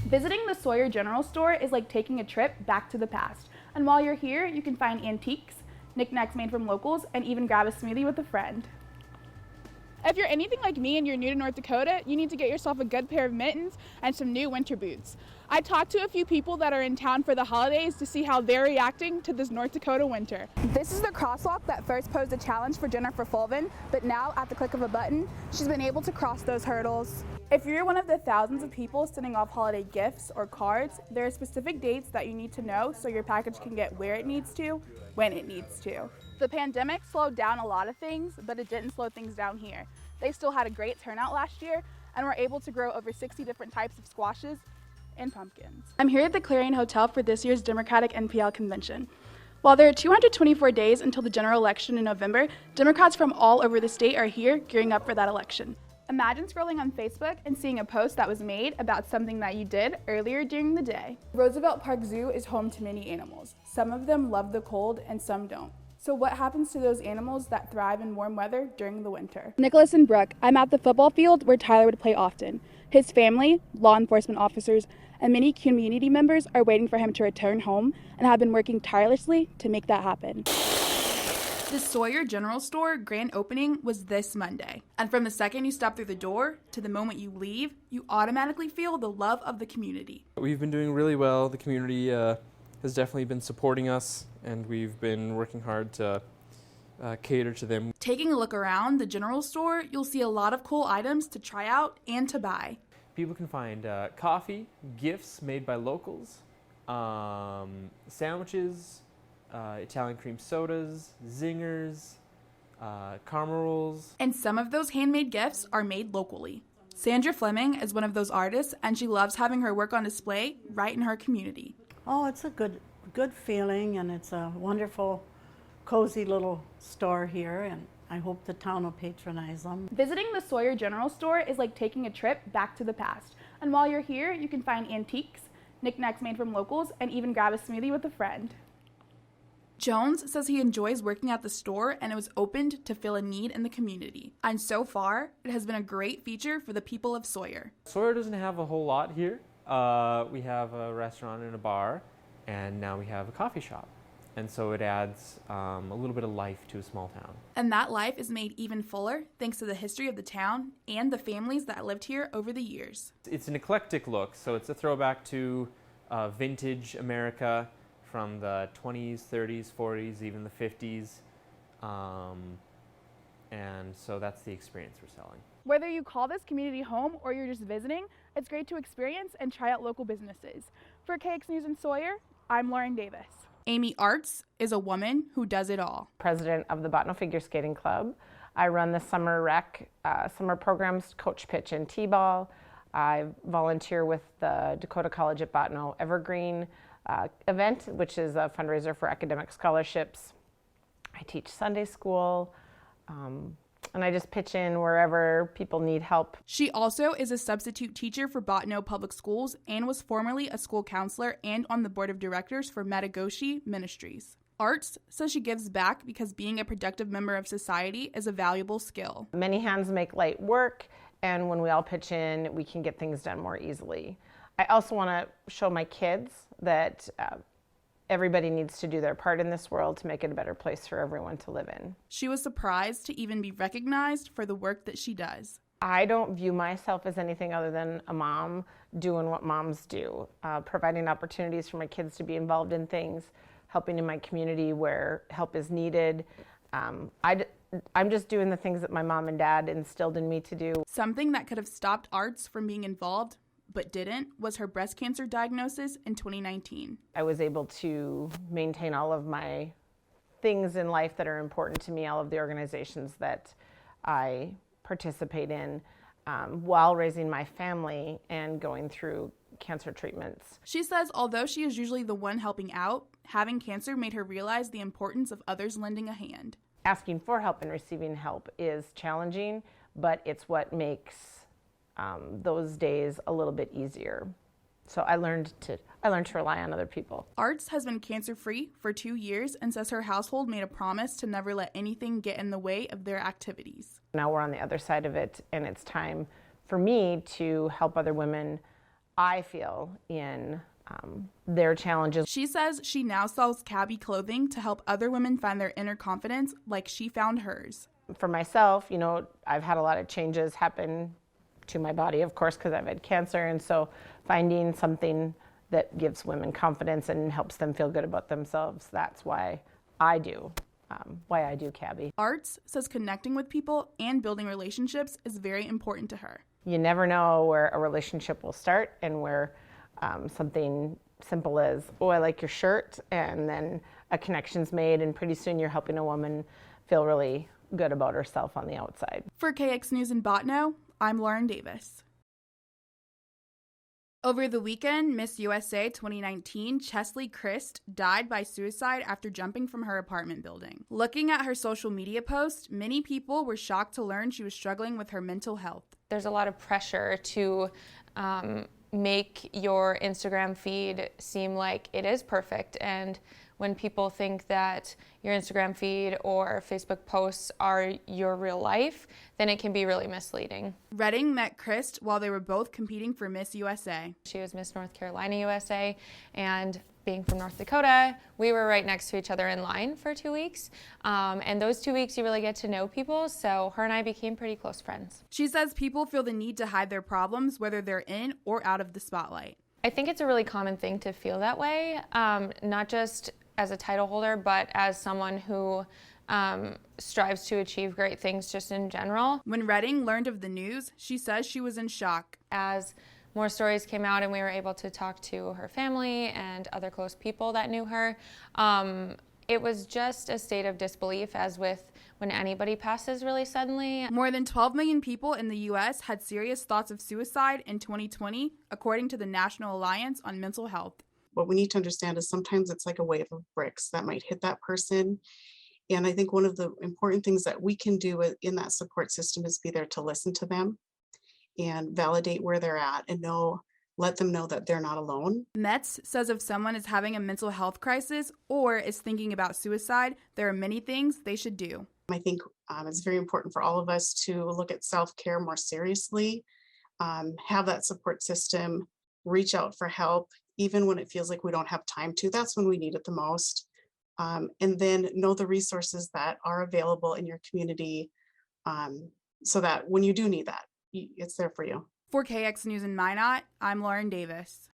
Visiting the Sawyer General Store is like taking a trip back to the past. And while you're here, you can find antiques, knickknacks made from locals, and even grab a smoothie with a friend. If you're anything like me and you're new to North Dakota, you need to get yourself a good pair of mittens and some new winter boots. I talked to a few people that are in town for the holidays to see how they're reacting to this North Dakota winter. This is the crosswalk that first posed a challenge for Jennifer Fulvin, but now at the click of a button, she's been able to cross those hurdles. If you're one of the thousands of people sending off holiday gifts or cards, there are specific dates that you need to know so your package can get where it needs to, when it needs to. The pandemic slowed down a lot of things, but it didn't slow things down here. They still had a great turnout last year and were able to grow over 60 different types of squashes and pumpkins. I'm here at the Clarion Hotel for this year's Democratic NPL convention. While there are 224 days until the general election in November, Democrats from all over the state are here gearing up for that election. Imagine scrolling on Facebook and seeing a post that was made about something that you did earlier during the day. Roosevelt Park Zoo is home to many animals. Some of them love the cold and some don't. So what happens to those animals that thrive in warm weather during the winter? Nicholas and Brooke, I'm at the football field where Tyler would play often. His family, law enforcement officers, and many community members are waiting for him to return home and have been working tirelessly to make that happen. The Sawyer General Store grand opening was this Monday. And from the second you step through the door to the moment you leave, you automatically feel the love of the community. We've been doing really well. The community has definitely been supporting us, and we've been working hard to cater to them. Taking a look around the general store, you'll see a lot of cool items to try out and to buy. People can find coffee, gifts made by locals, sandwiches, Italian cream sodas, zingers, caramel rolls. And some of those handmade gifts are made locally. Sandra Fleming is one of those artists, and she loves having her work on display right in her community. Oh, it's a good feeling, and it's a wonderful, cozy little store here, and I hope the town will patronize them. Visiting the Sawyer General Store is like taking a trip back to the past. And while you're here, you can find antiques, knickknacks made from locals, and even grab a smoothie with a friend. Jones says he enjoys working at the store and it was opened to fill a need in the community. And so far, it has been a great feature for the people of Sawyer. Sawyer doesn't have a whole lot here. We have a restaurant and a bar, and now we have a coffee shop. And so it adds a little bit of life to a small town. And that life is made even fuller thanks to the history of the town and the families that lived here over the years. It's an eclectic look, so it's a throwback to vintage America from the 20s, 30s, 40s, even the 50s. And so that's the experience we're selling. Whether you call this community home or you're just visiting, it's great to experience and try out local businesses. For KX News in Sawyer, I'm Lauren Davis. Amy Arts is a woman who does it all. President of the Bottineau Figure Skating Club. I run the summer rec, summer programs, coach pitch and t-ball. I volunteer with the Dakota College at Bottineau Evergreen event, which is a fundraiser for academic scholarships. I teach Sunday school, and I just pitch in wherever people need help. She also is a substitute teacher for Bottineau Public Schools and was formerly a school counselor and on the board of directors for Matagoshi Ministries. Arts says she gives back because being a productive member of society is a valuable skill. Many hands make light work, and when we all pitch in, we can get things done more easily. I also want to show my kids that everybody needs to do their part in this world to make it a better place for everyone to live in. She was surprised to even be recognized for the work that she does. I don't view myself as anything other than a mom doing what moms do, providing opportunities for my kids to be involved in things, helping in my community where help is needed. I'm just doing the things that my mom and dad instilled in me to do. Something that could have stopped Arts from being involved but didn't was her breast cancer diagnosis in 2019. I was able to maintain all of my things in life that are important to me, all of the organizations that I participate in, while raising my family and going through cancer treatments. She says although she is usually the one helping out, having cancer made her realize the importance of others lending a hand. Asking for help and receiving help is challenging, but it's what makes those days a little bit easier. So I learned to rely on other people. Arts has been cancer-free for 2 years and says her household made a promise to never let anything get in the way of their activities. Now we're on the other side of it, and it's time for me to help other women I feel in their challenges. She says she now sells Cabby clothing to help other women find their inner confidence like she found hers. For myself, you know, I've had a lot of changes happen to my body, of course, because I've had cancer. And so finding something that gives women confidence and helps them feel good about themselves, that's why I do Cabby. Arts says connecting with people and building relationships is very important to her. You never know where a relationship will start and where something simple as, oh, I like your shirt, and then a connection's made, and pretty soon you're helping a woman feel really good about herself on the outside. For KX News in Botno, I'm Lauren Davis. Over the weekend, Miss USA 2019 Chesley Christ died by suicide after jumping from her apartment building. Looking at her social media post, many people were shocked to learn she was struggling with her mental health. There's a lot of pressure to make your Instagram feed seem like it is perfect, and when people think that your Instagram feed or Facebook posts are your real life, then it can be really misleading. Redding met Christ while they were both competing for Miss USA. She was Miss North Carolina USA, and being from North Dakota, we were right next to each other in line for 2 weeks. And those 2 weeks, you really get to know people, so her and I became pretty close friends. She says people feel the need to hide their problems, whether they're in or out of the spotlight. I think it's a really common thing to feel that way, not just as a title holder, but as someone who strives to achieve great things just in general. When Redding learned of the news, she says she was in shock. As more stories came out and we were able to talk to her family and other close people that knew her, it was just a state of disbelief, as with when anybody passes really suddenly. More than 12 million people in the U.S. had serious thoughts of suicide in 2020, according to the National Alliance on Mental Health. What we need to understand is sometimes it's like a wave of bricks that might hit that person. And I think one of the important things that we can do in that support system is be there to listen to them and validate where they're at and let them know that they're not alone. Metz says if someone is having a mental health crisis or is thinking about suicide, there are many things they should do. I think it's very important for all of us to look at self-care more seriously, have that support system, reach out for help, even when it feels like we don't have time to. That's when we need it the most. And then know the resources that are available in your community, so that when you do need that, it's there for you. For KX News in Minot, I'm Lauren Davis.